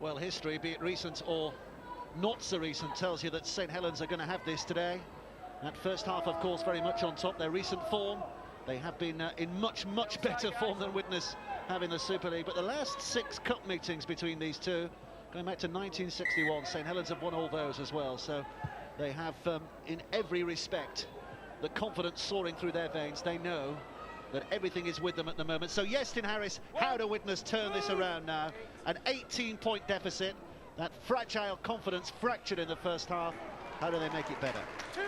Well, history, be it recent or not so recent, tells you that St Helens are going to have this today. That first half, of course, very much on top. Their recent form, they have been in much better form than Widnes have in the Super League. But the last 6 cup meetings between these two, going back to 1961, St Helens have won all those as well. So they have, in every respect, the confidence soaring through their veins. They know that everything is with them at the moment. So yes, Tin Harris, how do Widnes turn this around now? An 18-point deficit, that fragile confidence fractured in the first half. How do they make it better?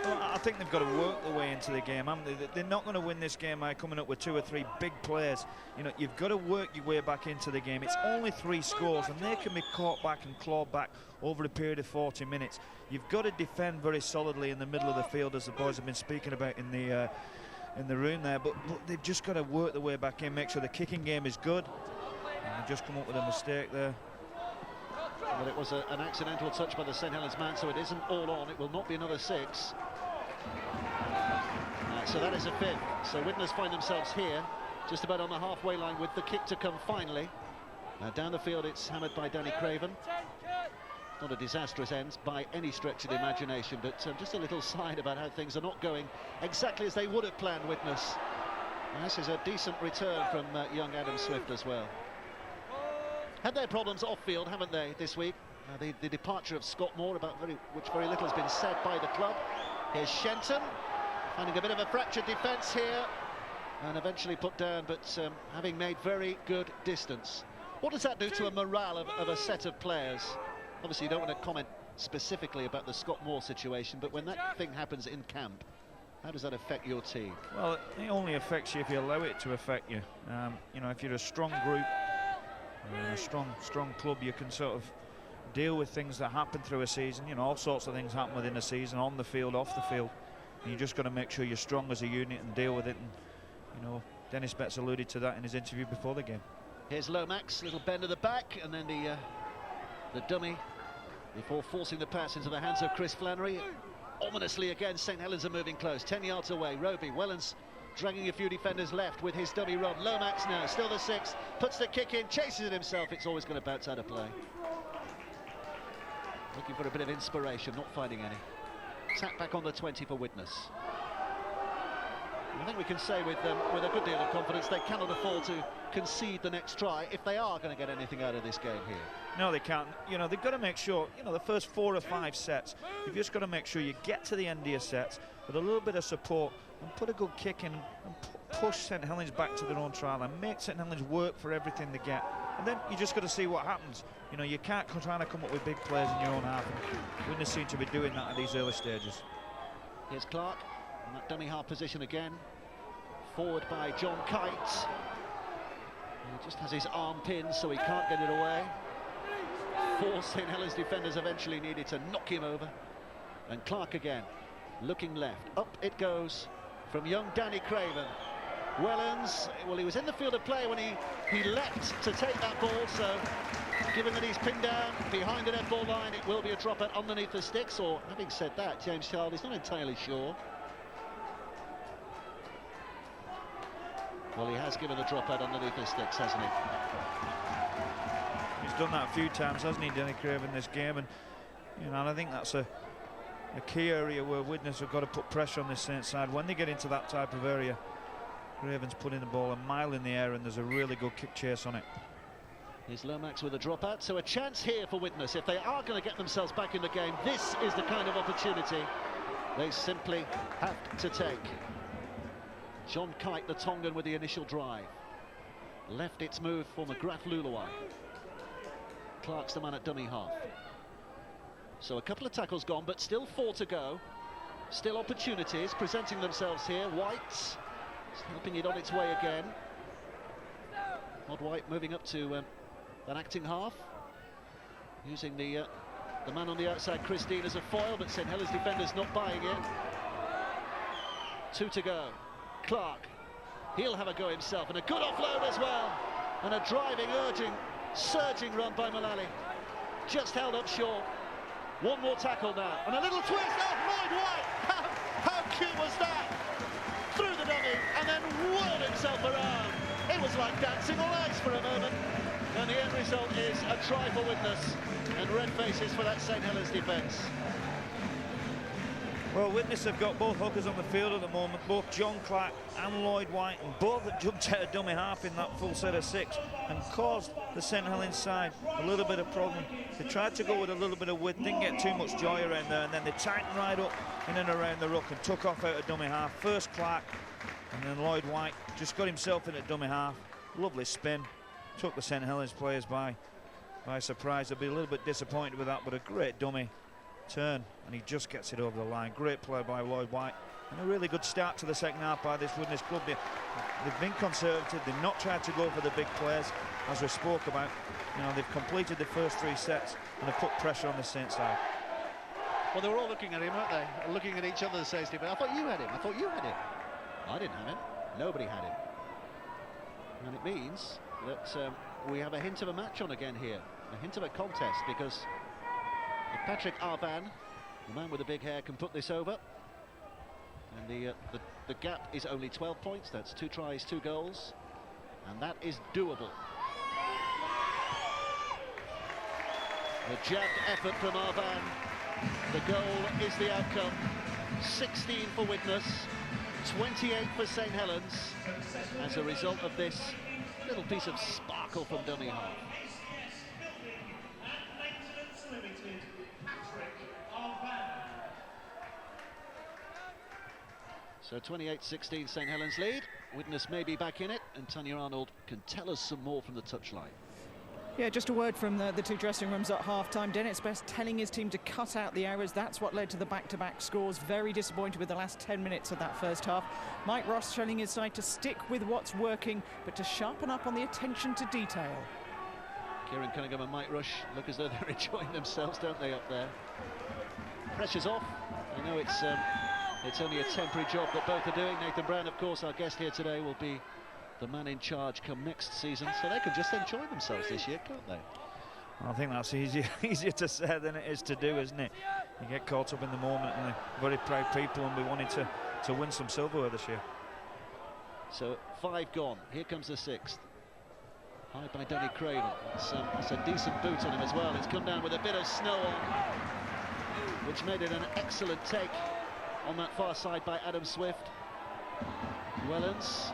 Well, I think they've got to work their way into the game, haven't they? They're not going to win this game by coming up with 2 or 3 big players. You know, you've got to work your way back into the game. It's only 3 scores, and they can be caught back and clawed back over a period of 40 minutes. You've got to defend very solidly in the middle of the field, as the boys have been speaking about in the room there. But they've just got to work their way back in, make sure the kicking game is good. And they've just come up with a mistake there. Well, it was an accidental touch by the St Helens man, so it isn't all on. It will not be another 6. So that is a 5th. So Widnes find themselves here, just about on the halfway line, with the kick to come finally. Down the field, it's hammered by Danny Craven. Not a disastrous end by any stretch of the imagination, but just a little sign about how things are not going exactly as they would have planned, Widnes. And this is a decent return from young Adam Swift as well. Had their problems off-field, haven't they, this week? The departure of Scott Moore, about which very little has been said by the club. Here's Shenton, finding a bit of a fractured defence here, and eventually put down, but having made very good distance. What does that do to a morale of a set of players? Obviously, you don't want to comment specifically about the Scott Moore situation, but when that thing happens in camp, how does that affect your team? Well, it only affects you if you allow it to affect you. You know, if you're a strong group, a strong club, you can sort of deal with things that happen through a season. You know, all sorts of things happen within a season, on the field, off the field. And you just got to make sure you're strong as a unit and deal with it. And, you know, Dennis Betts alluded to that in his interview before the game. Here's Lomax, little bend of the back, and then the dummy before forcing the pass into the hands of Chris Flannery. Ominously again, St Helens are moving close, 10 yards away. Roby, Wellens dragging a few defenders left with his dummy run. Lomax now, still the 6, puts the kick in, chases it himself. It's always going to bounce out of play. Looking for a bit of inspiration, not finding any. Sat back on the 20 for Widnes. I think we can say with a good deal of confidence they cannot afford to concede the next try if they are going to get anything out of this game here. No, they can't. You know, they've got to make sure, you know, the first 4 or 5 sets, you've just got to make sure you get to the end of your sets with a little bit of support and put a good kick in and push St Helens back to their own try line, make St Helens work for everything they get. And then you just got to see what happens. You know, you can't try to come up with big players in your own half. And Widnes seem to be doing that at these early stages. Here's Clark in that dummy half position again. Forward by John Kite. He just has his arm pinned, so he can't get it away. 4 St Helens defenders eventually needed to knock him over. And Clark again, looking left. Up it goes from young Danny Craven. Wellens, well, he was in the field of play when he leapt to take that ball, so given that he's pinned down behind the net ball line, it will be a drop out underneath the sticks, or having said that, James Child is not entirely sure. Well, he has given the drop out underneath the sticks, hasn't he? He's done that a few times, hasn't he, Danny Craven, in this game? And, you know, and I think that's a key area where Widnes have got to put pressure on this Saints side. When they get into that type of area, Craven's putting the ball a mile in the air and there's a really good kick chase on it. Here's Lomax with a dropout, so a chance here for Widnes. If they are going to get themselves back in the game, this is the kind of opportunity they simply have to take. John Kite, the Tongan, with the initial drive. Left its move for McGrath Luluai. Clark's the man at dummy half. So a couple of tackles gone, but still 4 to go. Still opportunities presenting themselves here. White helping it on its way again. Odd White moving up to that acting half, using the man on the outside, Chris Dean, as a foil, but St Helens defenders not buying it. 2 to go. Clark, he'll have a go himself, and a good offload as well, and a driving, urging, surging run by Mullally. Just held up short. 1 more tackle now, and a little twist. Oh, Lloyd White! How cute was that? Through the dummy, and then whirled himself around. It was like dancing on ice for a moment, and the end result is a try for Widnes. red faces for that St Helens defence. Well, Widnes have got both hookers on the field at the moment, both John Clark and Lloyd White, and both have jumped out of dummy half in that full set of 6 and caused the St Helens side a little bit of problem. They tried to go with a little bit of width, didn't get too much joy around there, and then they tightened right up in and around the ruck and took off out of dummy half. First Clark, and then Lloyd White just got himself in at dummy half. Lovely spin, took the St Helens players by surprise. They'll be a little bit disappointed with that, but a great dummy turn, and he just gets it over the line. Great play by Lloyd White, and a really good start to the second half by this Widnes club. They've been conservative, they've not tried to go for the big players, as we spoke about. You know, they've completed the first 3 sets and have put pressure on the Saint side. Well, they were all looking at him, weren't they? Looking at each other, says Stephen. I thought you had him. I thought you had him. I didn't have him. Nobody had him. And it means that we have a hint of a match on again here. A hint of a contest, because if Patrick Arban, the man with the big hair, can put this over, and the gap is only 12 points. That's 2 tries, 2 goals, and that is doable. A jabbed effort from Arban. The goal is the outcome. 16 for Widnes, 28 for St Helens, as a result of this little piece of sparkle from dummy half. So 28-16 St Helens lead. Widnes may be back in it, and Tanya Arnold can tell us some more from the touchline. Yeah, just a word from the 2 dressing rooms at half-time. Dennis Best telling his team to cut out the errors. That's what led to the back-to-back scores. Very disappointed with the last 10 minutes of that first half. Mike Ross telling his side to stick with what's working, but to sharpen up on the attention to detail. Kieran Cunningham and Mike Rush look as though they're enjoying themselves, don't they, up there? Pressure's off. I know it's only a temporary job that both are doing. Nathan Brown, of course, our guest here today, will be the man in charge come next season, so they can just enjoy themselves this year, can't they? I think that's easier to say than it is to do, isn't it? You get caught up in the moment, and they're very proud people, and we wanted to win some silverware this year. So 5 gone. Here comes the 6th. High by Danny Craven. That's a decent boot on him as well. It's come down with a bit of snow on, which made it an excellent take on that far side by Adam Swift. Wellens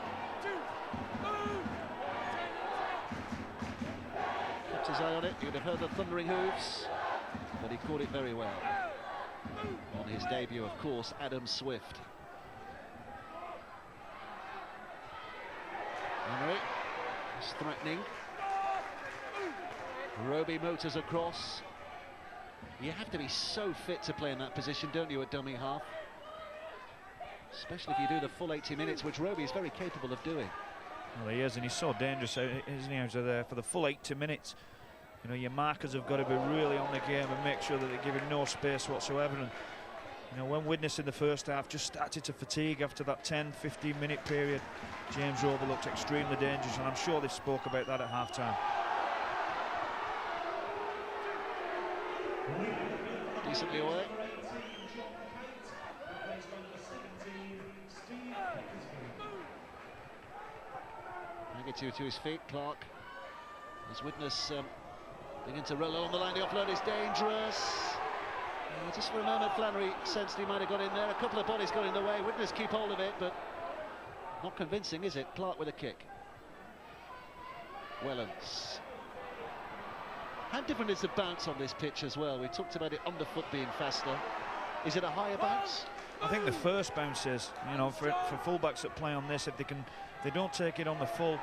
kept his eye on it. You'd have heard the thundering hooves, but he caught it very well. On his debut, of course, Adam Swift. Emery is threatening. Roby motors across. You have to be so fit to play in that position, don't you, at dummy half? Especially if you do the full 80 minutes, which Roby is very capable of doing. Well, he is, and he's so dangerous, isn't he, out of there for the full 80 minutes. You know, your markers have got to be really on the game and make sure that they're giving no space whatsoever. And you know, when Widnes in the first half just started to fatigue after that 10-15 minute period, James Roby looked extremely dangerous, and I'm sure they spoke about that at half-time. Decently away. Maggie to his feet. Clark, as Widnes begin to roll along the line. The offload is dangerous. Just for a moment, Flannery sensed he might have got in there. A couple of bodies got in the way. Widnes keep hold of it, but not convincing, is it? Clark with a kick. Wellens. How different is the bounce on this pitch as well? We talked about it underfoot being faster. Is it a higher bounce? I think the first bounce is, you know, for fullbacks that play on this, if they don't take it on the full,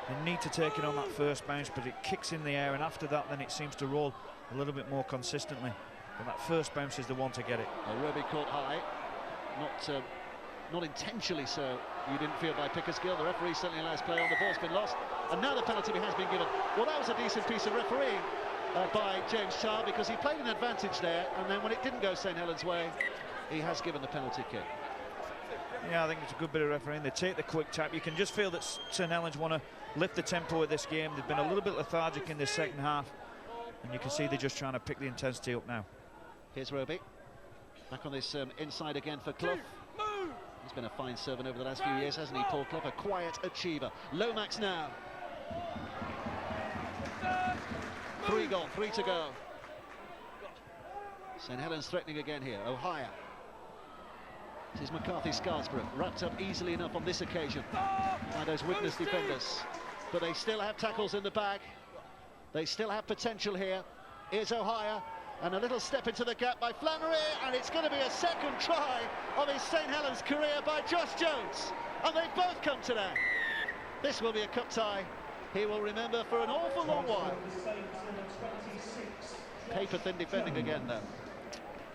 they need to take it on that first bounce, but it kicks in the air, and after that then it seems to roll a little bit more consistently. But that first bounce is the one to get it. Roby caught high, not intentionally so, you didn't feel, by Pickersgill. The referee certainly allows play on. The ball's been lost, and now the penalty has been given. Well, that was a decent piece of refereeing by James Child, because he played an advantage there, and then when it didn't go St Helens' way, he has given the penalty kick. Yeah, I think it's a good bit of refereeing. They take the quick tap. You can just feel that St Helens want to lift the tempo of this game. They've been a little bit lethargic in this second half, and you can see they're just trying to pick the intensity up now. Here's Roby, back on this inside again for Clough. He's been a fine servant over the last few years, hasn't he, Paul Clough? A quiet achiever. Lomax now. 3 gone, 3 to go. St Helens threatening again here. O'Hire. This is McCarthy Scarsborough, wrapped up easily enough on this occasion by those Widnes defenders. But they still have tackles in the bag. They still have potential here. Here's O'Hire, and a little step into the gap by Flannery, and it's going to be a second try of his St Helens career by Josh Jones. And they've both come today. This will be a cup tie he will remember for an awful long while. Paper-thin defending again, though.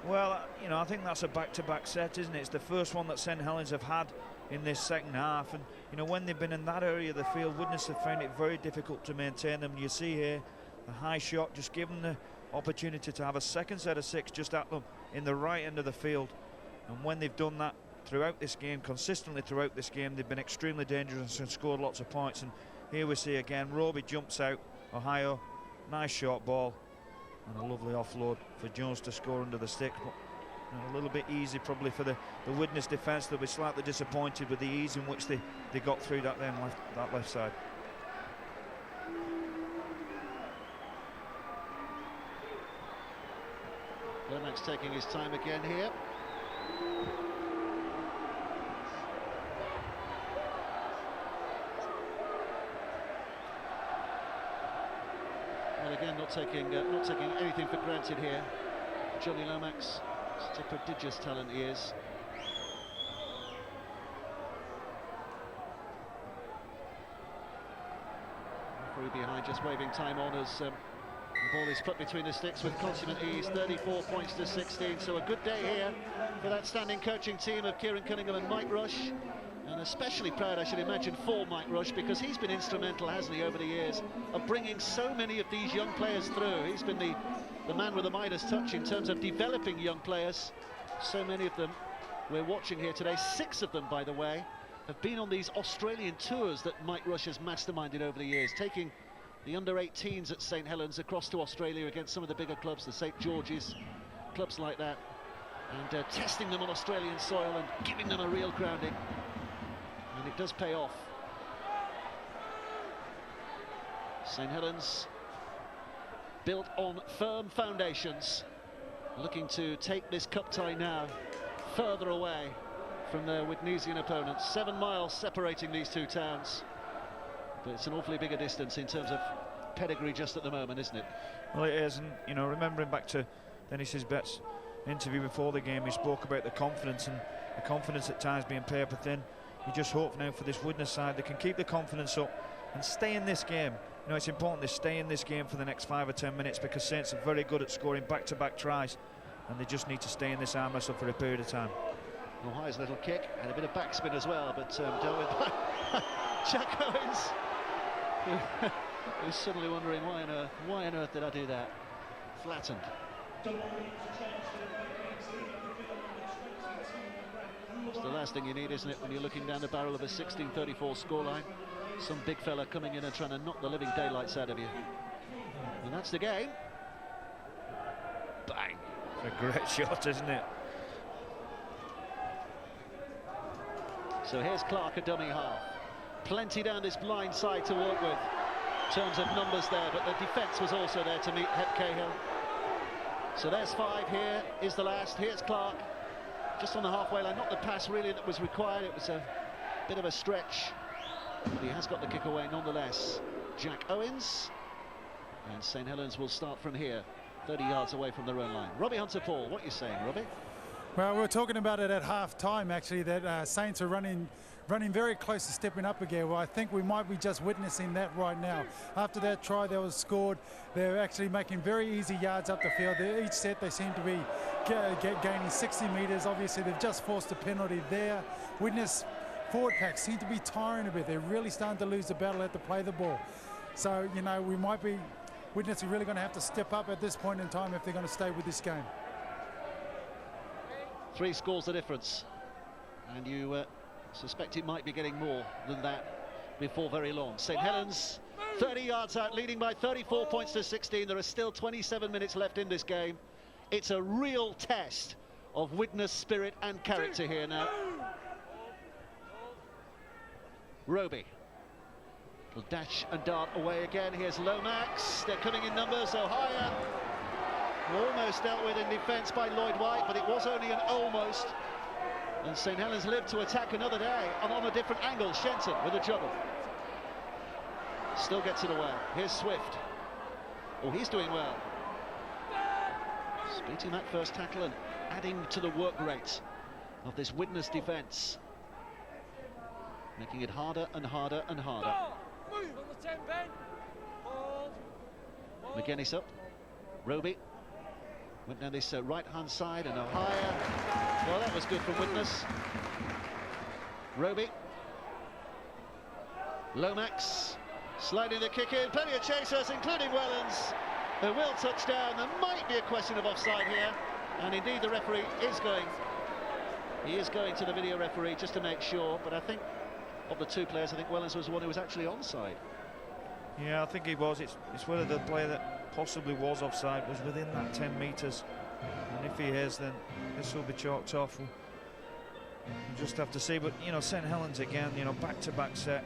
Well, you know, I think that's a back-to-back set, isn't it? It's the first one that St Helens have had in this second half, and you know, when they've been in that area of the field, Widnes have found it very difficult to maintain them. You see here a high shot, just give them the opportunity to have a second set of 6 just at them in the right end of the field, and when they've done that throughout this game, consistently throughout this game, they've been extremely dangerous and scored lots of points. And here we see again, Roby jumps out, Ohio, nice short ball, and a lovely offload for Jones to score under the stick. But you know, a little bit easy probably for the Widnes defence. They'll be slightly disappointed with the ease in which they got through that left side. Lomax taking his time again here. Well, again, not taking anything for granted here. Johnny Lomax, such a prodigious talent he is. Referee behind, just waving time on as the ball is put between the sticks with consummate ease. 34 points to 16, so a good day here for that standing coaching team of Kieran Cunningham and Mike Rush. And especially proud, I should imagine, for Mike Rush, because he's been instrumental, hasn't he, over the years, of bringing so many of these young players through. He's been the man with the Midas touch in terms of developing young players. So many of them we're watching here today. 6 of them, by the way, have been on these Australian tours that Mike Rush has masterminded over the years, taking the under-18s at St Helens across to Australia against some of the bigger clubs, the St George's, clubs like that, and testing them on Australian soil and giving them a real grounding. And it does pay off. St Helens, built on firm foundations, looking to take this cup tie now further away from their Widnesian opponents. 7 miles separating these two towns, but it's an awfully bigger distance in terms of pedigree just at the moment, isn't it? Well, it is, and you know, remembering back to Dennis Isbet's interview before the game, he spoke about the confidence, and the confidence at times being paper thin. You just hope now for this Widnes side they can keep the confidence up and stay in this game. You know, it's important they stay in this game for the next 5 or 10 minutes, because Saints are very good at scoring back-to-back tries, and they just need to stay in this arm wrestle for a period of time. Ohio's little kick and a bit of backspin as well, but dealt with by Jack Owens, who's suddenly wondering why on earth did I do that? Flattened. It's the last thing you need, isn't it, when you're looking down the barrel of a 16-34 scoreline? Some big fella coming in and trying to knock the living daylights out of you. And that's the game. Bang! It's a great shot, isn't it? So here's Clark, a dummy half. Plenty down this blind side to work with in terms of numbers there, but the defence was also there to meet Hep Cahill. So there's 5, here is the last. Here's Clark, just on the halfway line. Not the pass really that was required, it was a bit of a stretch, but he has got the kick away nonetheless. Jack Owens, and St Helens will start from here, 30 yards away from their own line. Robbie Hunter-Paul, what are you saying, Robbie? Well, we were talking about it at half-time, actually, that Saints are running very close to stepping up again. Well, I think we might be just witnessing that right now. After that try that was scored, they're actually making very easy yards up the field. Each set they seem to be gaining 60 metres. Obviously, they've just forced a penalty there. Widnes forward pack seem to be tiring a bit. They're really starting to lose the battle at to play the ball. So, you know, Widnes are really going to have to step up at this point in time if they're going to stay with this game. 3 scores the difference, and you suspect it might be getting more than that before very long. St Helens 30 yards out, leading by 34 points to 16. There are still 27 minutes left in this game. It's a real test of Widnes spirit and character here now. Roby will dash and dart away again. Here's Lomax. They're coming in numbers. O'Hire Almost dealt with in defence by Lloyd White, but it was only an almost. And St Helens lived to attack another day, and on a different angle. Shenton with a juggle. Still gets it away. Here's Swift. Oh, he's doing well. Beating that first tackle and adding to the work rate of this Widnes defence. Making it harder and harder and harder. McGuinness up. Roby. Went down this right-hand side and a higher. Well, that was good from Widnes. Roby. Lomax. Sliding the kick in. Plenty of chasers, including Wellens, who will touch down. There might be a question of offside here. And indeed, the referee is going. He is going to the video referee just to make sure. But I think of the two players, I think Wellens was the one who was actually onside. Yeah, I think he was. It's whether the player that possibly was offside was within that 10 metres. And if he is, then this will be chalked off. We'll just have to see. But, you know, St Helens again, you know, back-to-back set.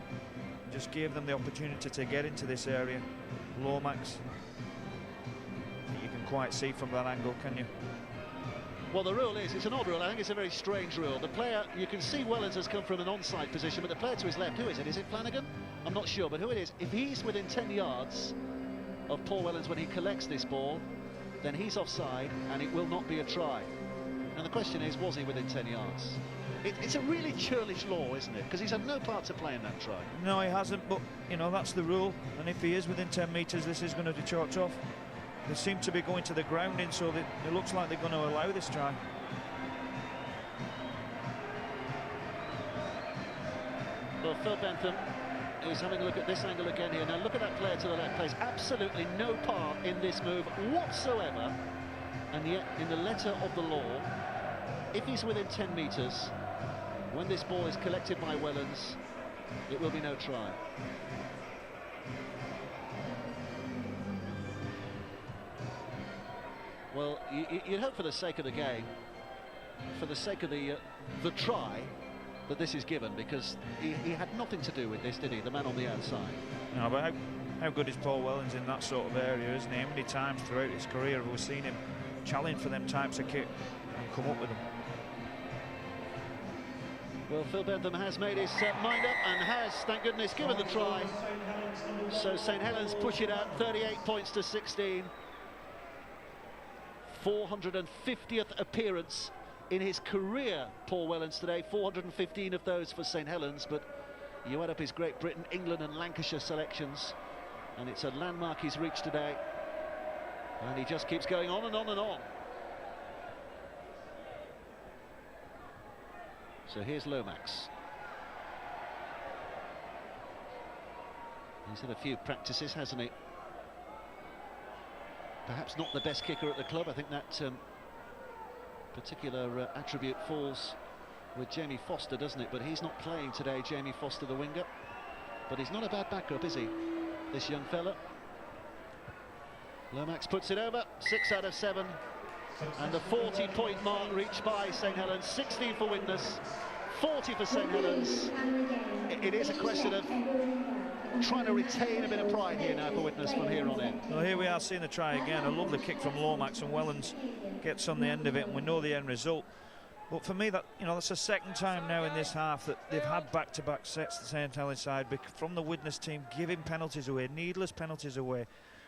Just gave them the opportunity to get into this area. Lomax. You can quite see from that angle, can you? Well, the rule is, it's an odd rule. I think it's a very strange rule. The player, you can see Wellens has come from an onside position, but the player to his left, who is it? Is it Flanagan? I'm not sure, but who it is, if he's within 10 yards of Paul Wellens when he collects this ball, then he's offside and it will not be a try. And the question is, was he within 10 yards? It's a really churlish law, isn't it? Because he's had no part to play in that try. No, he hasn't, but, you know, that's the rule. And if he is within 10 metres, this is going to be chalked off. They seem to be going to the grounding, so it looks like they're going to allow this try. Well, Phil Bentham is having a look at this angle again here. Now look at that player to the left. Plays absolutely no part in this move whatsoever. And yet, in the letter of the law, if he's within 10 metres, when this ball is collected by Wellens, it will be no try. Well, you'd hope for the sake of the game, for the sake of the try, that this is given, because he had nothing to do with this, did he, the man on the outside? No, but how good is Paul Wellens in that sort of area, isn't he? How many times throughout his career have we seen him challenge for them types of kick and come up with them? Well, Phil Bentham has made his mind up and has, thank goodness, given the try. So St Helens push it out, 38 points to 16. 450th appearance in his career, Paul Wellens today. 415 of those for St Helens, but you add up his Great Britain, England and Lancashire selections, and it's a landmark he's reached today. And he just keeps going on and on and on. So here's Lomax. He's had a few practices, hasn't he? Perhaps not the best kicker at the club. I think that particular attribute falls with Jamie Foster, doesn't it? But he's not playing today, Jamie Foster, the winger. But he's not a bad backup, is he, this young fella? Lomax puts it over, 6 out of 7. And the 40-point mark reached by St Helens, 16 for Widnes, 40 for St Helens. It is a question of trying to retain a bit of pride here now for Widnes from here on in. Well, here we are seeing the try again. A lovely kick from Lomax, and Wellens gets on the end of it, and we know the end result. But for me, that, you know, that's the second time now in this half that they've had back-to-back sets, the St Helens side, from the Widnes team, giving penalties away, needless penalties away.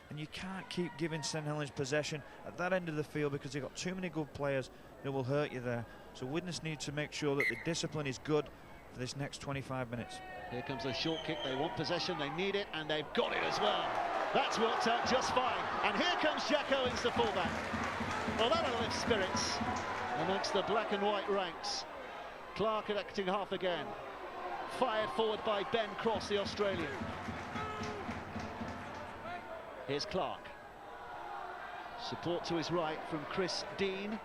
And you can't keep giving St Helens possession at that end of the field, because they've got too many good players that will hurt you there. So Widnes need to make sure that the discipline is good for this next 25 minutes. Here comes a short kick. They want possession, they need it, and they've got it as well. That's worked out just fine. And here comes Jack Owens, the fullback. Well, that'll lift spirits amongst the black and white ranks. Clark acting half again. Fired forward by Ben Cross, the Australian. Here's Clark. Support to his right from Chris Dean,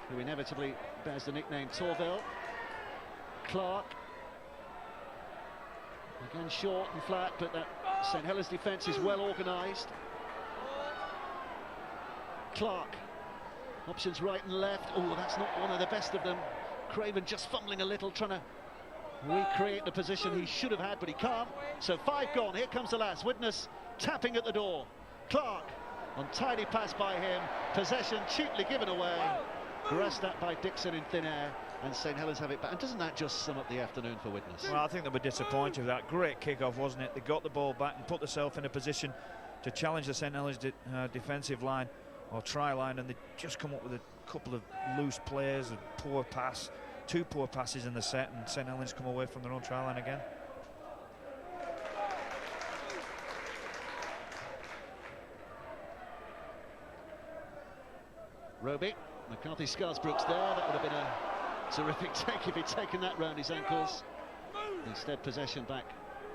who inevitably bears the nickname Torvell. Clark. Again short and flat, but that St Helens defence is well organised. Clark. Options right and left. Oh, that's not one of the best of them. Craven just fumbling a little, trying to recreate the position he should have had, but he can't. So 5 gone. Here comes the last. Widnes tapping at the door. Clark. On tiny pass by him, possession cheaply given away, grasped at by Dixon in thin air, and St Helens have it back. And doesn't that just sum up the afternoon for Widnes? Well, I think they were disappointed with that. Great kick-off, wasn't it? They got the ball back and put themselves in a position to challenge the St Helens defensive line or try line, and they just come up with a couple of loose players, a poor pass, 2 poor passes in the set, and St Helens come away from their own try line again. Roby, McCarthy Scarsbrooks there. That would have been a terrific take if he'd taken that round his ankles. Instead, possession back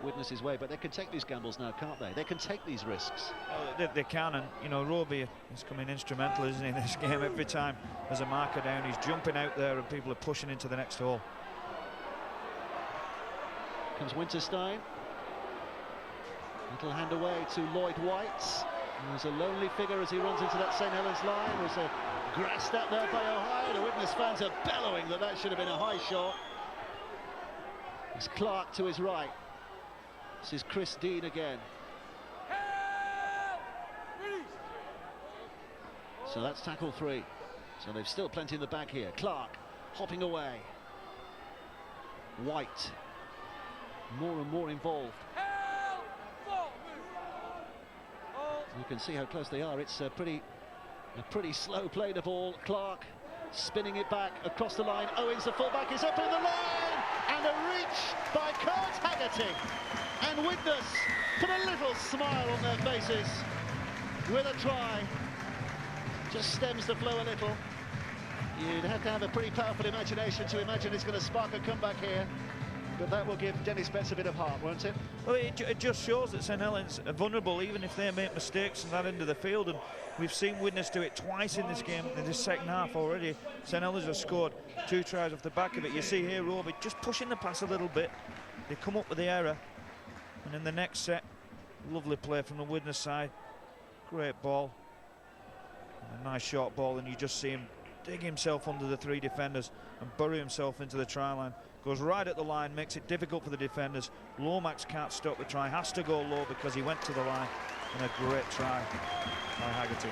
Widnes' way, but they can take these gambles now, can't they? They can take these risks. They can, and you know, Roby is coming instrumental, isn't he, in this game? Every time there's a marker down, he's jumping out there and people are pushing into the next hole. Comes Winterstein. Little hand away to Lloyd White. There's a lonely figure as he runs into that St Helens line. There's a grassed out there by Ohio. The Widnes fans are bellowing that that should have been a high shot. It's Clark to his right. This is Chris Dean again. So that's tackle 3. So they've still plenty in the bag here. Clark hopping away. White more and more involved. You can see how close they are. It's a pretty slow play, the ball. Clark spinning it back across the line. Owens, the fullback, is up in the line, and a reach by Kurt Haggerty. And Widnes put a little smile on their faces with a try. Just stems the flow a little. You'd have to have a pretty powerful imagination to imagine it's going to spark a comeback here. But that will give Dennis Betts a bit of heart, won't it? Well, it just shows that St Helens are vulnerable even if they make mistakes in that end of the field, and we've seen Widnes do it twice in this game, in this second half already. St Helens have scored 2 tries off the back of it. You see here Roby just pushing the pass a little bit. They come up with the error, and in the next set, lovely play from the Widnes side. Great ball, a nice short ball, and you just see him dig himself under the 3 defenders and bury himself into the try line. Goes right at the line, makes it difficult for the defenders. Lomax can't stop the try, has to go low because he went to the line, and a great try by Haggerty.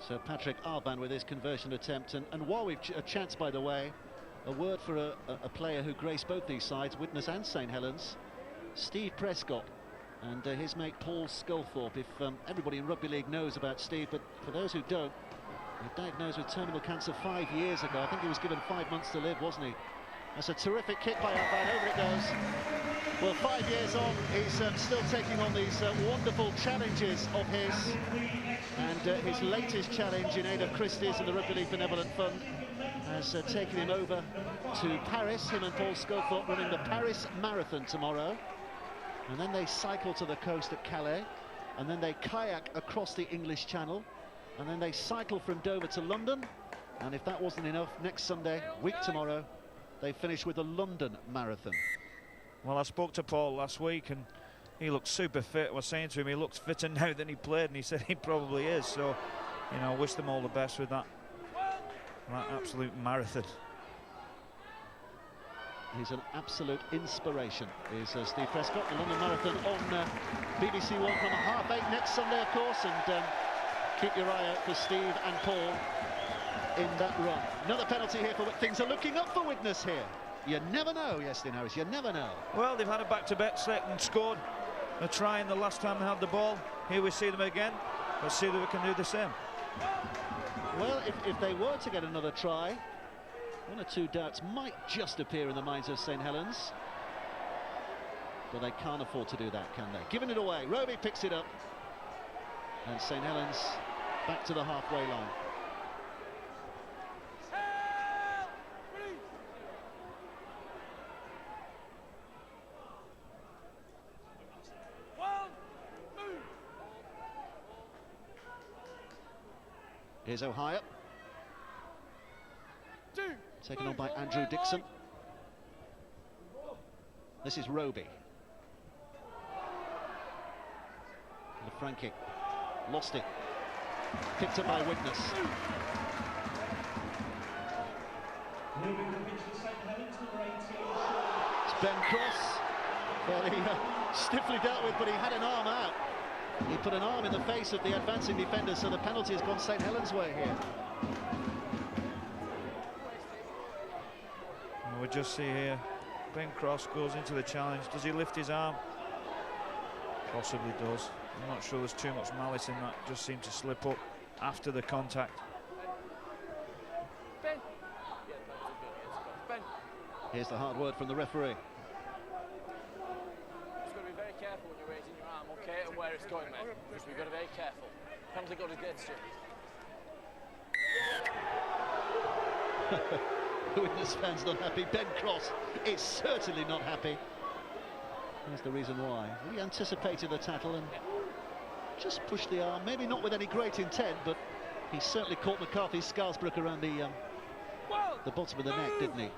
So Patrick Arban with his conversion attempt, and while we've a chance, by the way, a word for a player who graced both these sides, Widnes and St Helens, Steve Prescott. And his mate Paul Sculthorpe. If everybody in rugby league knows about Steve, but for those who don't, he was diagnosed with terminal cancer 5 years ago. I think he was given 5 months to live, wasn't he? That's a terrific kick by Arban. Over it goes. Well, 5 years on, he's still taking on these wonderful challenges of his. And his latest challenge in aid of Christie's and the Rugby League Benevolent Fund has taken him over to Paris. Him and Paul Sculthorpe running the Paris Marathon tomorrow. And then they cycle to the coast at Calais, and then they kayak across the English Channel, and then they cycle from Dover to London, and if that wasn't enough, next Sunday, week tomorrow, they finish with the London Marathon. Well, I spoke to Paul last week, and he looked super fit. I was saying to him he looks fitter now than he played, and he said he probably is. So, you know, I wish them all the best with that absolute marathon. He's an absolute inspiration, is Steve Prescott. The London Marathon on BBC One from 8:30 next Sunday, of course, and keep your eye out for Steve and Paul in that run. Another penalty here for things are looking up for Widnes here. You never know, Iestyn Harris, you never know. Well, they've had a back-to-back set and scored a try in the last time they had the ball. Here we see them again. Let's see if we can do the same. Well, if they were to get another try, 1 or 2 doubts might just appear in the minds of St Helens. But they can't afford to do that, can they? Giving it away, Roby picks it up. And St Helens back to the halfway line. Here's Ohio. Taken on by Andrew Dixon. This is Roby. The front kick. Lost it. Picked up by Widnes. It's Ben Cross, fairly stiffly dealt with, but he had an arm out. He put an arm in the face of the advancing defender, so the penalty has gone St Helens' way here. We just see here, Ben Cross goes into the challenge. Does he lift his arm? Possibly does. I'm not sure there's too much malice in that. Just seemed to slip up after the contact. Here's the hard word from the referee. Just got to be very careful when you're raising your arm, okay, and where it's going, mate. Just we've got to be very careful. Penalty got against you. The witness fan's not happy. Ben Cross is certainly not happy. That's the reason why. He anticipated the tackle and just pushed the arm, maybe not with any great intent, but he certainly caught McCarthy Scarsbrook around the bottom of the neck, didn't he?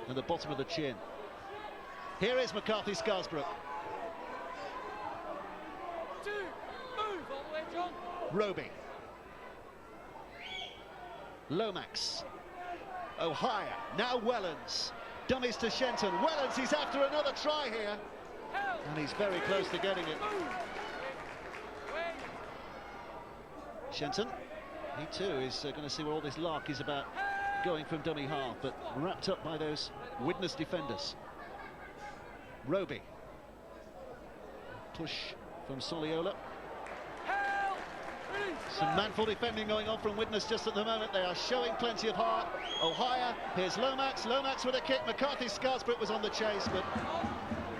And the bottom of the chin. Here is McCarthy Scarsbrook. Move all the way, John. Roby. Lomax. O'Hire. Now Wellens. Dummies to Shenton. Wellens, he's after another try here. And he's very close to getting it. Shenton, he too is going to see what all this lark is about, going from dummy half, but wrapped up by those Widnes defenders. Roby. Push from Soliola. Some manful defending going on from Widnes just at the moment. They are showing plenty of heart. O'Hire, here's Lomax. Lomax with a kick. McCarthy Scarsbrook was on the chase, but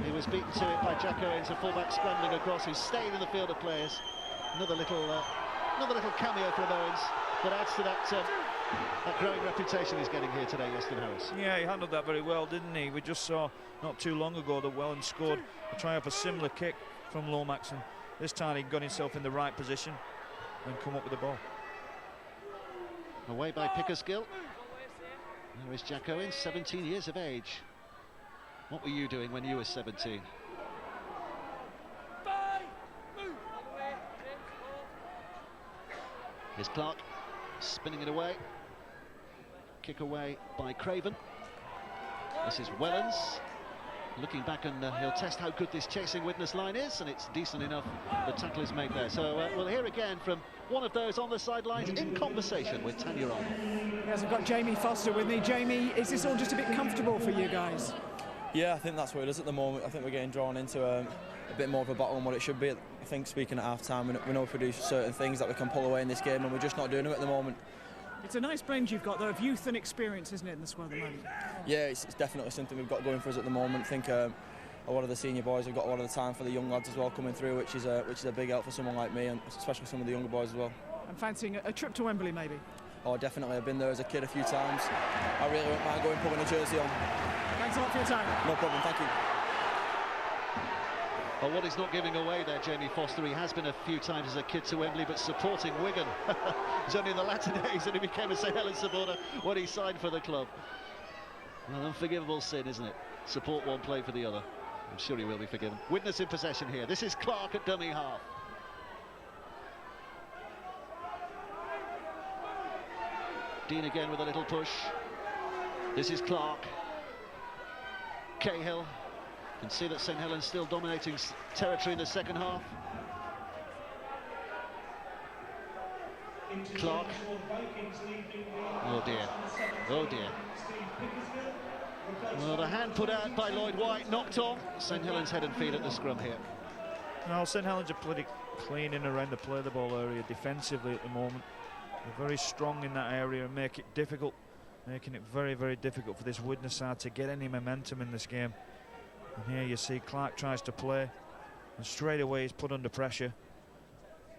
he was beaten to it by Jack Owens, a fullback scrambling across, who stayed in the field of players. Another little cameo from Owens that adds to that growing reputation he's getting here today, Justin Harris. Yeah, he handled that very well, didn't he? We just saw not too long ago that Wellens scored a try off a similar kick from Lomax, and this time he got himself in the right position and come up with the ball. Away by Pickersgill. There is Jack Owens, 17 years of age. What were you doing when you were 17? Here's Clark, spinning it away. Kick away by Craven. This is Wellens. Looking back, and he'll test how good this chasing Widnes line is, and it's decent enough. The tackle is made there. So we'll hear again from one of those on the sidelines in conversation with Tanya Arnold. Yes, I've got Jamie Foster with me. Jamie, is this all just a bit comfortable for you guys? Yeah, I think that's what it is at the moment. I think we're getting drawn into a bit more of a battle than what it should be. I think speaking at half-time, we know if we do certain things that we can pull away in this game, and we're just not doing them at the moment. It's a nice blend you've got, though, of youth and experience, isn't it, in the squad at the moment? Yeah, it's definitely something we've got going for us at the moment. I think a lot of the senior boys have got a lot of the time for the young lads as well coming through, which is a big help for someone like me, and especially some of the younger boys as well. I'm fancying a trip to Wembley, maybe? Oh, definitely. I've been there as a kid a few times. I really wouldn't mind going putting a jersey on. Thanks a lot for your time. No problem, thank you. Well, what he's not giving away there, Jamie Foster, he has been a few times as a kid to Wembley, but supporting Wigan. It was only in the latter days that he became a St Helens supporter when he signed for the club. An unforgivable sin, isn't it? Support one, play for the other. I'm sure he will be forgiven. Widnes in possession here. This is Clark at dummy half. Dean again with a little push. This is Clark. Cahill. You can see that St Helens still dominating territory in the second half. Clark. Oh dear. Oh dear. Well, the hand put out by Lloyd White, knocked on. St Helens head and feet at the scrum here. No, St Helens are pretty clean in around the play the ball area defensively at the moment. They're very strong in that area and make it difficult, making it very, very difficult for this Widnes side to get any momentum in this game. And here you see Clark tries to play, and straight away he's put under pressure.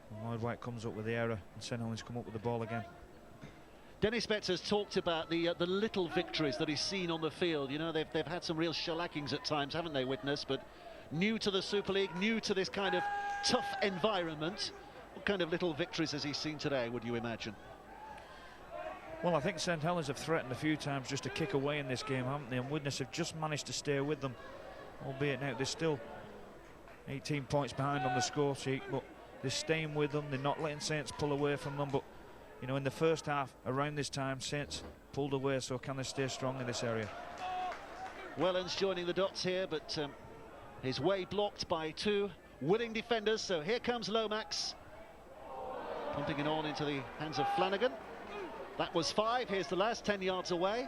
And Lloyd White comes up with the error, and St Helens come up with the ball again. Dennis Betts talked about the little victories that he's seen on the field. You know, they've had some real shellackings at times, haven't they, Widnes? But new to the Super League, new to this kind of tough environment. What kind of little victories has he seen today, would you imagine? Well, I think St Helens have threatened a few times just to kick away in this game, haven't they? And Widnes have just managed to stay with them, albeit now they're still 18 points behind on the score sheet, but they're staying with them. They're not letting Saints pull away from them. But you know, in the first half, around this time, Saints pulled away, so can they stay strong in this area? Wellens joining the dots here, but his way blocked by two willing defenders. So here comes Lomax, pumping it on into the hands of Flanagan. That was 5. Here's the last, 10 yards away.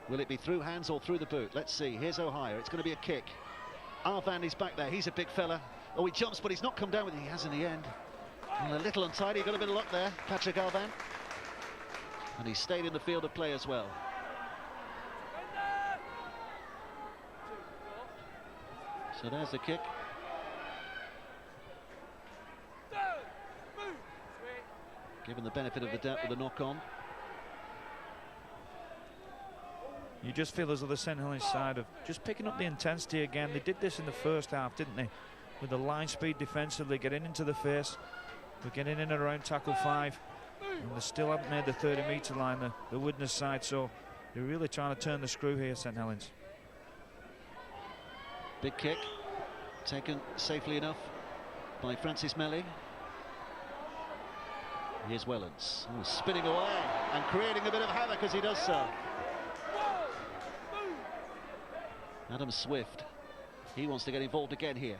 Will it be through hands or through the boot? Let's see. Here's O'Hire. It's going to be a kick. Arvan is back there. He's a big fella. Oh, he jumps, but he's not come down with it. He has in the end. Well, a little untidy. Got a bit of luck there, Patrick Arvan. And he stayed in the field of play as well. So there's the kick. Given the benefit of the doubt with the knock-on. You just feel as though the St Helens side of just picking up the intensity again. They did this in the first half, didn't they? With the line speed defensively, getting into the face. We're getting in and around tackle 5. And they still haven't made the 30-metre line, the Widnes side. So they're really trying to turn the screw here, St Helens. Big kick. Taken safely enough by Francis Melly. Here's Wellens, spinning away and creating a bit of havoc as he does so. Adam Swift, he wants to get involved again here.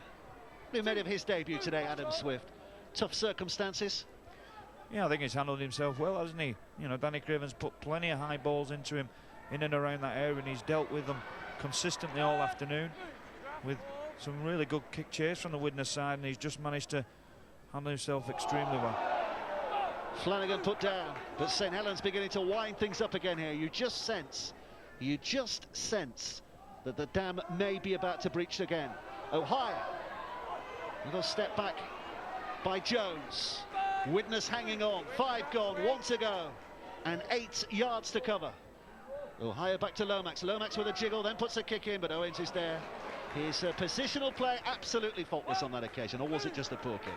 He made him his debut today, Adam Swift. Tough circumstances. Yeah, I think he's handled himself well, hasn't he? You know, Danny Craven's put plenty of high balls into him in and around that area, and he's dealt with them consistently all afternoon with some really good kick chase from the Widnes side, and he's just managed to handle himself extremely well. Flanagan put down, but St Helens beginning to wind things up again here. You just sense that the dam may be about to breach again. O'Hire, little step back by Jones. Widnes hanging on, 5 gone, 1 to go, and 8 yards to cover. O'Hire back to Lomax. Lomax with a jiggle, then puts a kick in, but Owens is there. His positional play absolutely faultless on that occasion, or was it just a poor kick?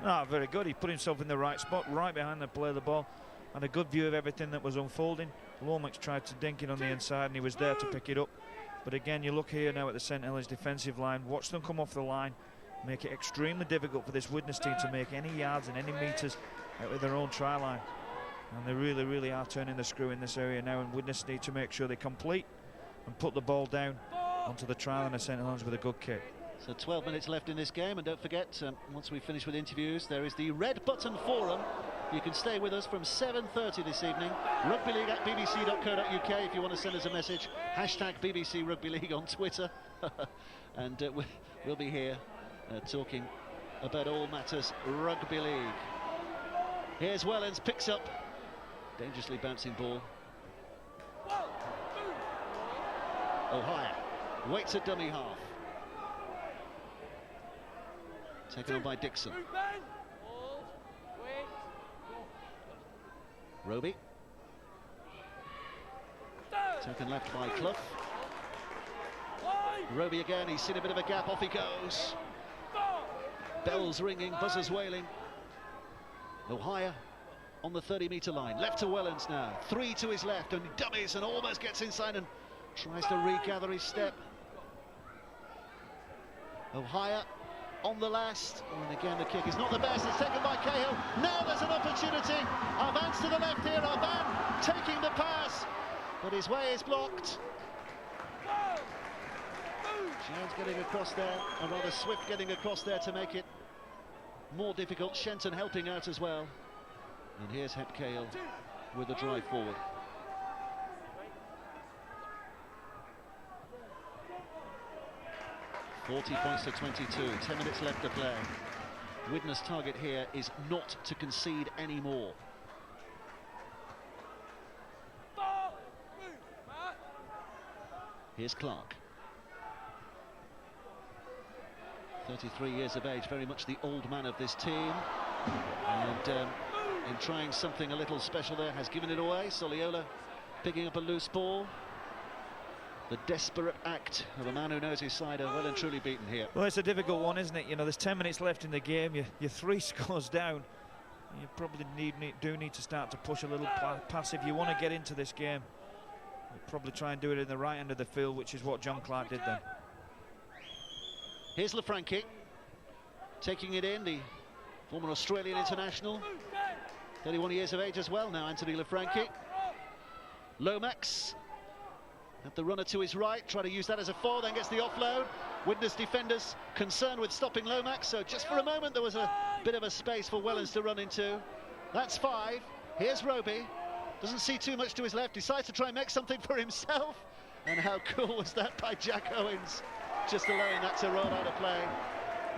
No, very good. He put himself in the right spot, right behind the play of the ball, and a good view of everything that was unfolding. Lomax tried to dink it on the inside, and he was there to pick it up. But again, you look here now at the St Helens defensive line, watch them come off the line, make it extremely difficult for this Widnes team to make any yards and any metres out of their own try line. And they really, really are turning the screw in this area now, and Widnes need to make sure they complete and put the ball down onto the try line of St Helens with a good kick. So 12 minutes left in this game, and don't forget, once we finish with interviews, there is the Red Button Forum. You can stay with us from 7:30 this evening. Rugby League at bbc.co.uk if you want to send us a message. Hashtag BBC Rugby League on Twitter. And we'll be here talking about all matters Rugby League. Here's Wellens, picks up, dangerously bouncing ball. O'Hire waits at dummy half. Taken on by Dixon. Roby. Taken left by Clough. Roby again, he's seen a bit of a gap, off he goes. Bells ringing, buzzers wailing. O'Hire on the 30-metre line, left to Wellens now. 3 to his left, and he dummies and almost gets inside and tries to regather his step. O'Hire on the last, and again the kick is not the best. It's taken by Cahill. Now there's an opportunity. Arvan's to the left here. Arvan taking the pass, but his way is blocked. Jones getting across there, and rather Swift getting across there to make it more difficult. Shenton helping out as well. And here's Hep Cahill with a drive forward. £40 points to 22, 10 minutes left to play. Widnes' target here is not to concede any more. Here's Clark. 33 years of age, very much the old man of this team. And in trying something a little special there, has given it away. Soliola picking up a loose ball. The desperate act of a man who knows his side are well and truly beaten here. Well, it's a difficult one, isn't it? You know, there's 10 minutes left in the game. You're 3 scores down. You probably do need to start to push a little pass if you want to get into this game. You'll probably try and do it in the right end of the field, which is what John Clark did then. Here's Lafranchi taking it in, the former Australian international. 31 years of age as well now, Anthony Lafranchi. Lomax at the runner to his right, try to use that as a foul, then gets the offload. Widnes defenders concerned with stopping Lomax, so just for a moment there was a bit of a space for Wellens to run into. That's 5. Here's Roby, doesn't see too much to his left, decides to try and make something for himself. And how cool was that by Jack Owens, just allowing that to roll out of play.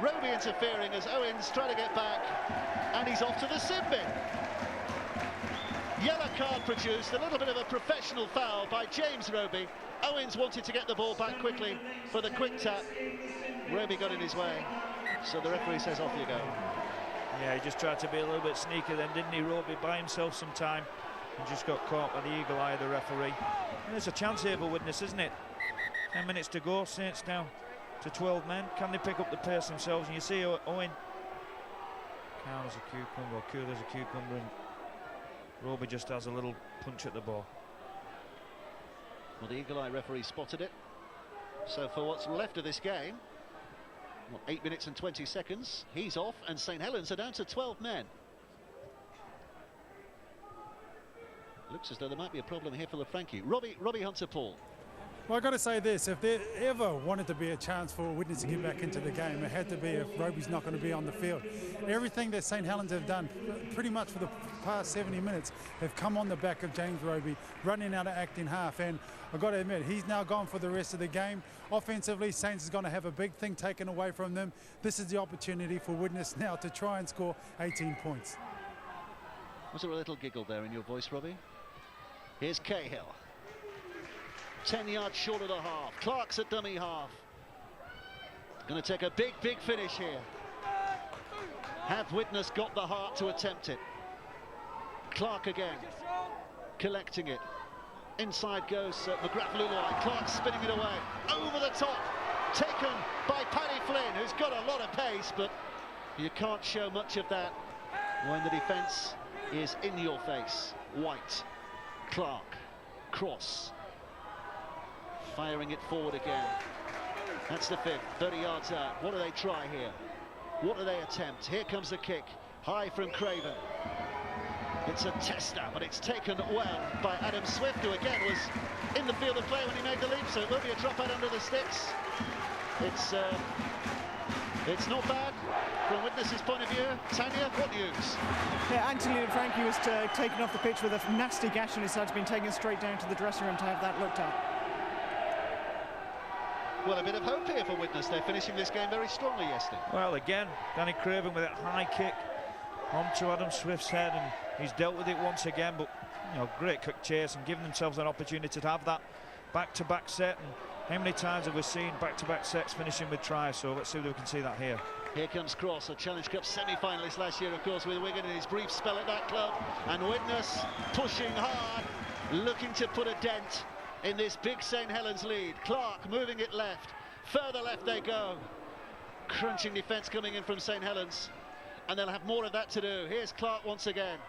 Roby interfering as Owens trying to get back, and he's off to the sin bin. Yellow card produced, a little bit of a professional foul by James Roby. Owens wanted to get the ball back quickly for the quick tap. Roby got in his way, so the referee says off you go. Yeah, he just tried to be a little bit sneaky then, didn't he? Roby by himself some time and just got caught by the eagle eye of the referee. And there's a chance here for Widnes, isn't it? 10 minutes to go, Saints down to 12 men. Can they pick up the pace themselves? And you see Owen calm as a cucumber, or cool as a cucumber, and Roby just has a little punch at the ball. Well, the eagle eye referee spotted it. So for what's left of this game, 8 minutes and 20 seconds, he's off, and St Helens are down to 12 men. Looks as though there might be a problem here for the Frankie. Robbie Hunter-Paul. Well, I've got to say this, if there ever wanted to be a chance for Widnes to get back into the game, it had to be if Roby's not going to be on the field. Everything that St Helens have done pretty much for the past 70 minutes have come on the back of James Roby, running out of act in half, and I've got to admit, he's now gone for the rest of the game. Offensively, Saints is going to have a big thing taken away from them. This is the opportunity for Widnes now to try and score 18 points. Was there a little giggle there in your voice, Robbie? Here's Cahill. 10 yards short of the half. Clark's at dummy half. Going to take a big finish here. Have Widnes got the heart to attempt it? Clark again, collecting it. Inside goes McGrath-Luluai. Clark spinning it away. Over the top. Taken by Paddy Flynn, who's got a lot of pace, but you can't show much of that when the defence is in your face. White. Clark. Cross. Firing it forward again. That's the 5th, 30 yards out. What do they try here? What do they attempt? Here comes the kick, high from Craven. It's a tester, but it's taken well by Adam Swift, who again was in the field of play when he made the leap, so it will be a drop out under the sticks. It's not bad from Widnes' point of view. Tanya, what news? Yeah, Anthony Frankie was taken off the pitch with a nasty gash on his side. He's been taken straight down to the dressing room to have that looked at. Well, a bit of hope here for Widnes. They're finishing this game very strongly yesterday. Well, again, Danny Craven with that high kick onto Adam Swift's head, and he's dealt with it once again, but you know, great quick chase and giving themselves an opportunity to have that back-to-back set. And how many times have we seen back-to-back sets finishing with tries? So let's see if we can see that here. Here comes Cross, a Challenge Cup semi-finalist last year, of course, with Wigan in his brief spell at that club. And Widnes pushing hard, looking to put a dent in this big St Helens lead. Clark moving it left, further left they go. Crunching defence coming in from St Helens, and they'll have more of that to do. Here's Clark once again.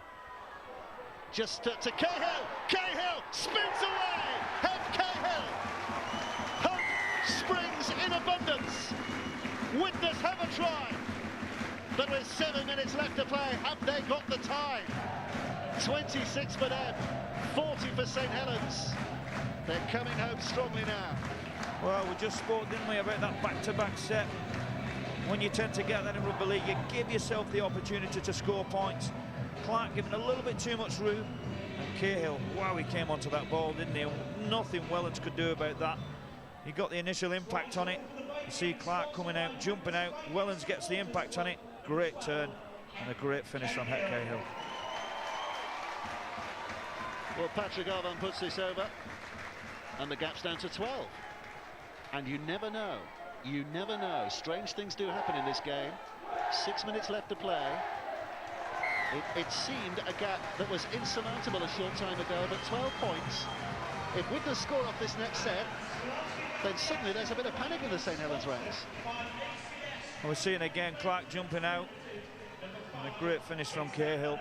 Just to Cahill. Cahill spins away. Have Cahill. Hope springs in abundance. Widnes have a try, but with 7 minutes left to play, have they got the time? 26 for them, 40 for St Helens. They're coming home strongly now. Well, we just spoke, didn't we, about that back-to-back set. When you tend to get that in rugby league, you give yourself the opportunity to score points. Clark giving a little bit too much room. And Cahill, wow, he came onto that ball, didn't he? Nothing Wellens could do about that. He got the initial impact on it. You see Clark coming out, jumping out. Wellens gets the impact on it. Great turn and a great finish from Het Cahill. Well, Patrick Arvan puts this over, and the gap's down to 12. And you never know. You never know. Strange things do happen in this game. 6 minutes left to play. It seemed a gap that was insurmountable a short time ago, but 12 points. If Widnes score off this next set, then suddenly there's a bit of panic in the St Helens ranks. We're seeing again Clark jumping out, and a great finish from Cahill.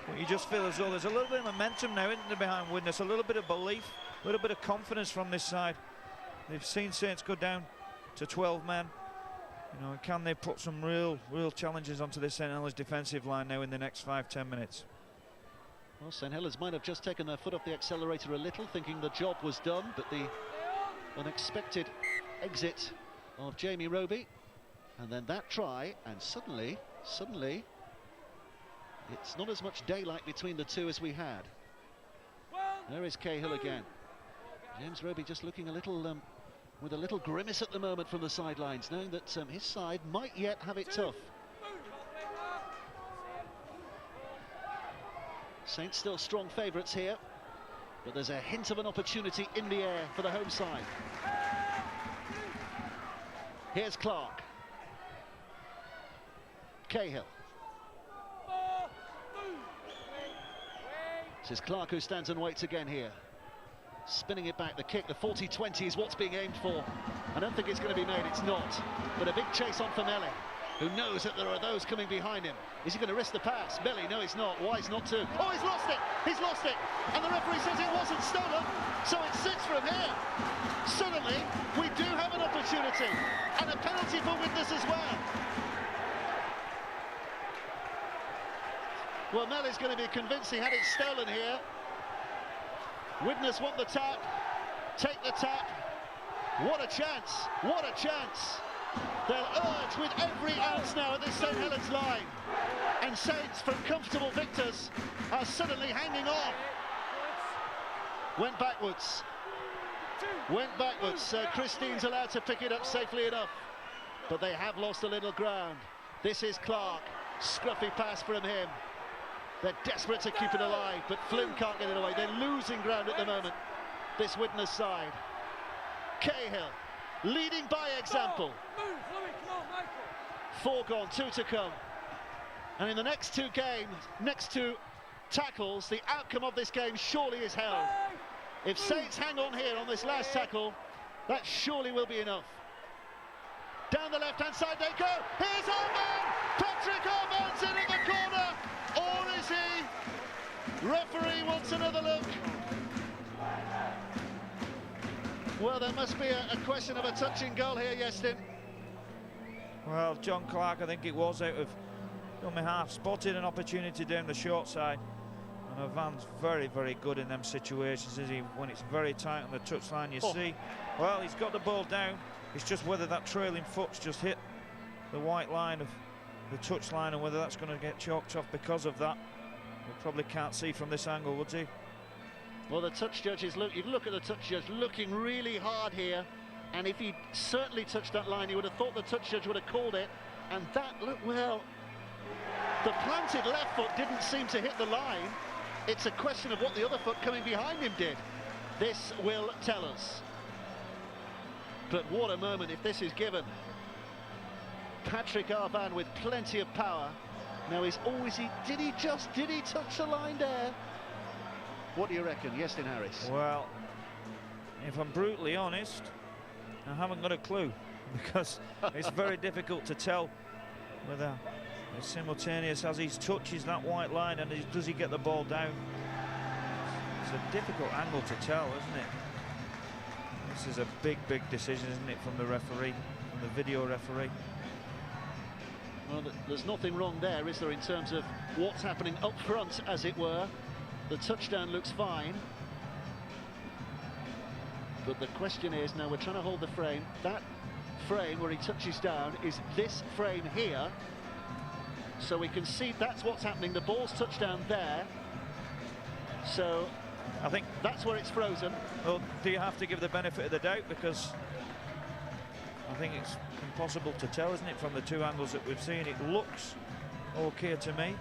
But you just feel as though there's a little bit of momentum now, isn't there, behind Widnes? A little bit of belief, a little bit of confidence from this side. They've seen Saints go down to 12 men. You know, can they put some real challenges onto this St Helens defensive line now in the next 5-10 minutes? Well, St Helens might have just taken their foot off the accelerator a little, thinking the job was done, but the unexpected exit of Jamie Roby, and then that try, and suddenly, it's not as much daylight between the two as we had. There is Cahill again. James Roby just looking a little, with a little grimace at the moment from the sidelines, knowing that his side might yet have it tough. Saints still strong favourites here, but there's a hint of an opportunity in the air for the home side. Here's Clark. Cahill. This is Clark who stands and waits again here. Spinning it back, the kick, the 40-20 is what's being aimed for. I don't think it's going to be made, it's not. But a big chase on for Melly, who knows that there are those coming behind him. Is he going to risk the pass? Melly, no, he's not. Wise not to. Oh, he's lost it! He's lost it! And the referee says it wasn't stolen, so it sits from here. Suddenly, we do have an opportunity, and a penalty for Widnes as well. Well, Melly's going to be convinced he had it stolen here. Widnes want the tap, take the tap. What a chance, what a chance. They'll urge with every ounce now at this St Helens line. And Saints, from comfortable victors, are suddenly hanging on. Went backwards. Christine's allowed to pick it up safely enough. But they have lost a little ground. This is Clark. Scruffy pass from him. They're desperate to keep it alive, but Flynn can't get it away. They're losing ground at the moment, this Widnes side. Cahill, leading by example. 4 gone, 2 to come. And in the next two tackles, the outcome of this game surely is held. If Saints hang on here on this last tackle, that surely will be enough. Down the left-hand side they go. Here's Armand! Patrick Armand's in at the corner! Or is he? Referee wants another look. Well, there must be a question of a touching goal here, Yestin. Well, John Clark, I think it was out of dummy half, spotted an opportunity down the short side. And Van's very, very good in them situations, is he? When it's very tight on the touchline, you see. Well, he's got the ball down. It's just whether that trailing foot's just hit the white line of the touchline and whether that's going to get chalked off because of that. We probably can't see from this angle, would he? Well, the touch judge is you look at the touch judge looking really hard here, and if he certainly touched that line, you would have thought the touch judge would have called it. And that, look, well, the planted left foot didn't seem to hit the line. It's a question of what the other foot coming behind him did. This will tell us. But what a moment if this is given. Patrick Arvan with plenty of power. Now did he touch the line there? What do you reckon, Yestin Harris? Well, if I'm brutally honest, I haven't got a clue, because it's very difficult to tell whether it's simultaneous as he touches that white line and does he get the ball down. It's a difficult angle to tell, isn't it? This is a big decision, isn't it, from the referee, from the video referee. Well, there's nothing wrong there, is there, in terms of what's happening up front, as it were. The touchdown looks fine. But the question is, now we're trying to hold the frame. That frame where he touches down is this frame here. So we can see that's what's happening. The ball's touched down there. So I think that's where it's frozen. Well, do you have to give the benefit of the doubt? Because I think it's impossible to tell, isn't it, from the two angles that we've seen. It looks okay to me.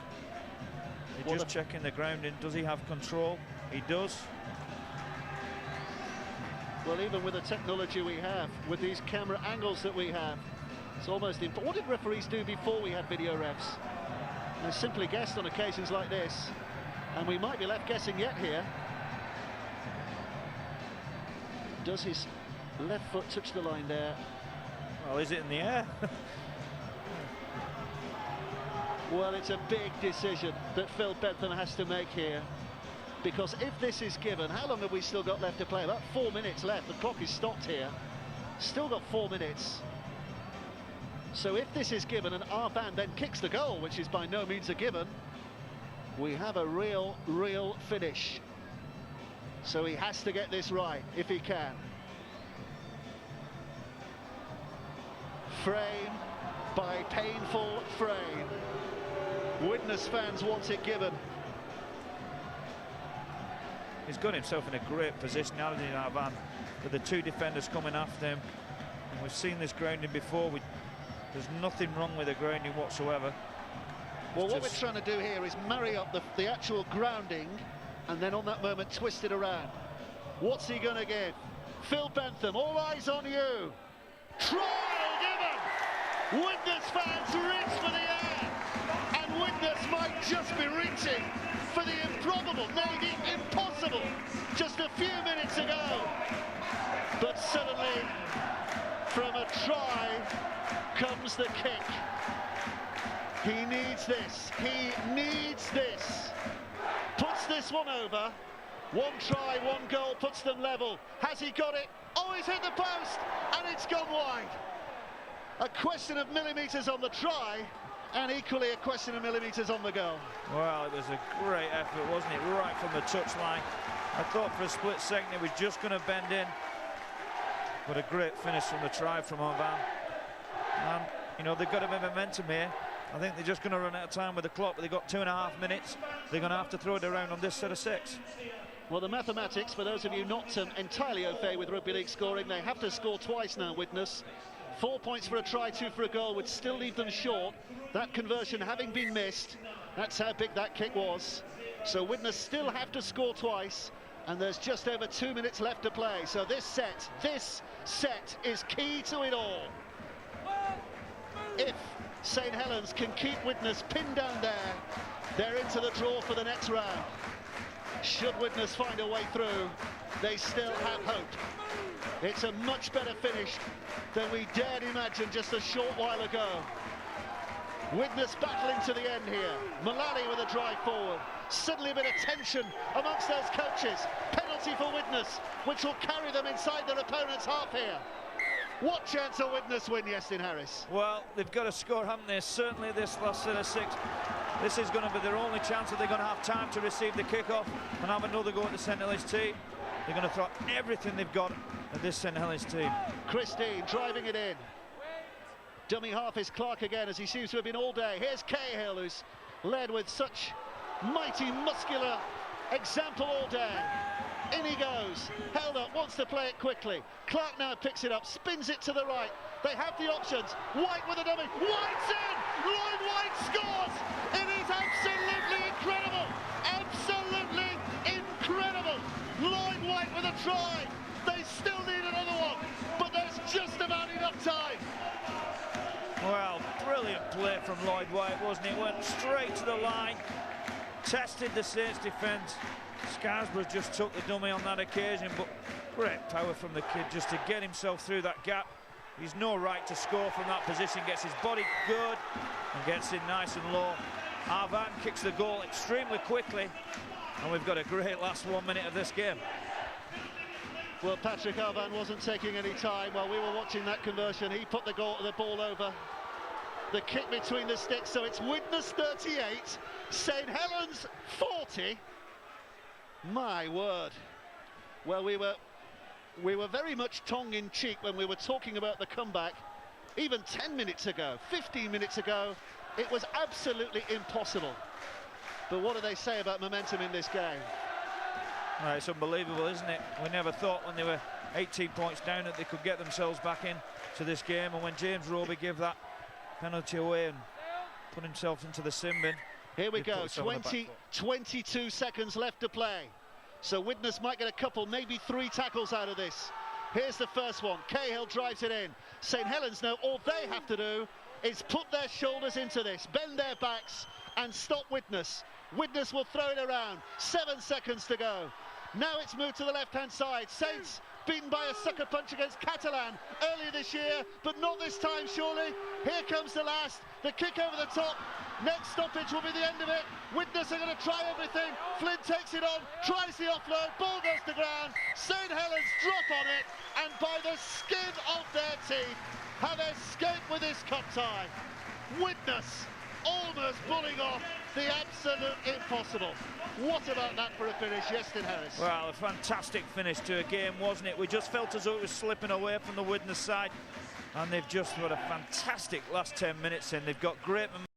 You're just checking the grounding. Does he have control? He does. Well, even with the technology we have, with these camera angles that we have, it's almost impossible. What did referees do before we had video refs? They simply guessed on occasions like this, and we might be left guessing yet here. Does his left foot touch the line there? Well, is it in the air? Well, it's a big decision that Phil Bentham has to make here, because if this is given, how long have we still got left to play? About 4 minutes left. The clock is stopped here. Still got 4 minutes. So if this is given and Arban then kicks the goal, which is by no means a given, We have a real finish. So he has to get this right, if he can. Frame by painful frame. Widnes fans want it given. He's got himself in a great position, hasn't he, Arvan, with the two defenders coming after him. And we've seen this grounding before. There's nothing wrong with the grounding whatsoever. Well, what we're trying to do here is marry up the actual grounding and then on that moment twist it around. What's he going to give? Phil Bentham, all eyes on you. Trial given! Widnes fans reach for the air, and Widnes might just be reaching for the improbable, maybe impossible, just a few minutes ago. But suddenly, from a try comes the kick. He needs this. He needs this. Puts this one over. One try, one goal, puts them level. Has he got it? Oh, he's hit the post, and it's gone wide. A question of millimetres on the try, and equally a question of millimetres on the goal. Well, it was a great effort, wasn't it? Right from the touchline. I thought for a split second it was just going to bend in. But a great finish from the try from Arvan. And, you know, they've got a bit of momentum here. I think they're just going to run out of time with the clock, but they've got 2.5 minutes. They're going to have to throw it around on this set of 6. Well, the mathematics, for those of you not entirely au fait with rugby league scoring, they have to score twice now, Widnes. 4 points for a try, 2 for a goal would still leave them short. That conversion having been missed, that's how big that kick was. So Widnes still have to score twice, and there's just over 2 minutes left to play. So this set is key to it all. If St Helens can keep Widnes pinned down there, they're into the draw for the next round. Should Widnes find a way through, they still have hope. It's a much better finish than we dared imagine just a short while ago. Widnes battling to the end here. Mullally with a drive forward. Suddenly a bit of tension amongst those coaches. Penalty for Widnes, which will carry them inside their opponent's half here. What chance will Widnes win, Iestyn Harris? Well, they've got to score, haven't they? Certainly this last set of 6. This is going to be their only chance that they're going to have time to receive the kick-off and have another go at the St Helens team. They're going to throw everything they've got at this St Helens team. Christine driving it in. Dummy half is Clark again, as he seems to have been all day. Here's Cahill, who's led with such mighty, muscular example all day. In he goes, held up, wants to play it quickly. Clark now picks it up, spins it to the right. They have the options. White with a dummy. White's in! Lloyd White scores! It is absolutely incredible! Absolutely incredible! Lloyd White with a try. They still need another one, but there's just about enough time. Well, brilliant play from Lloyd White, wasn't it? Went straight to the line, tested the Saints defence. Scarborough just took the dummy on that occasion, but great power from the kid just to get himself through that gap. He's no right to score from that position, gets his body good and gets in nice and low. Arvan kicks the goal extremely quickly, and we've got a great last 1 minute of this game. Well, Patrick Arvan wasn't taking any time while we were watching that conversion. He put the ball over. The kick between the sticks, so it's Widnes 38, St Helens 40. My word. Well, we were very much tongue-in-cheek when we were talking about the comeback. Even 10 minutes ago, 15 minutes ago, it was absolutely impossible. But what do they say about momentum in this game? Well, it's unbelievable, isn't it? We never thought when they were 18 points down that they could get themselves back in to this game, and when James Roby gave that penalty away and put himself into the sin bin. Here we go, 22 seconds left to play. So Widnes might get a couple, maybe 3 tackles out of this. Here's the first one. Cahill drives it in. St Helens know all they have to do is put their shoulders into this, bend their backs and stop Widnes. Widnes will throw it around. 7 seconds to go. Now it's moved to the left-hand side. Saints beaten by a sucker punch against Catalan earlier this year, but not this time, surely. Here comes the last. The kick over the top. Next stoppage will be the end of it. Widnes are going to try everything. Flynn takes it on, tries the offload, ball goes to ground. St Helens drop on it, and by the skin of their teeth have escaped with this cup tie. Widnes almost pulling off the absolute impossible. What about that for a finish, Yestin Harris? Well, a fantastic finish to a game, wasn't it? We just felt as though it was slipping away from the Widnes side, and they've just got a fantastic last 10 minutes in. They've got great momentum.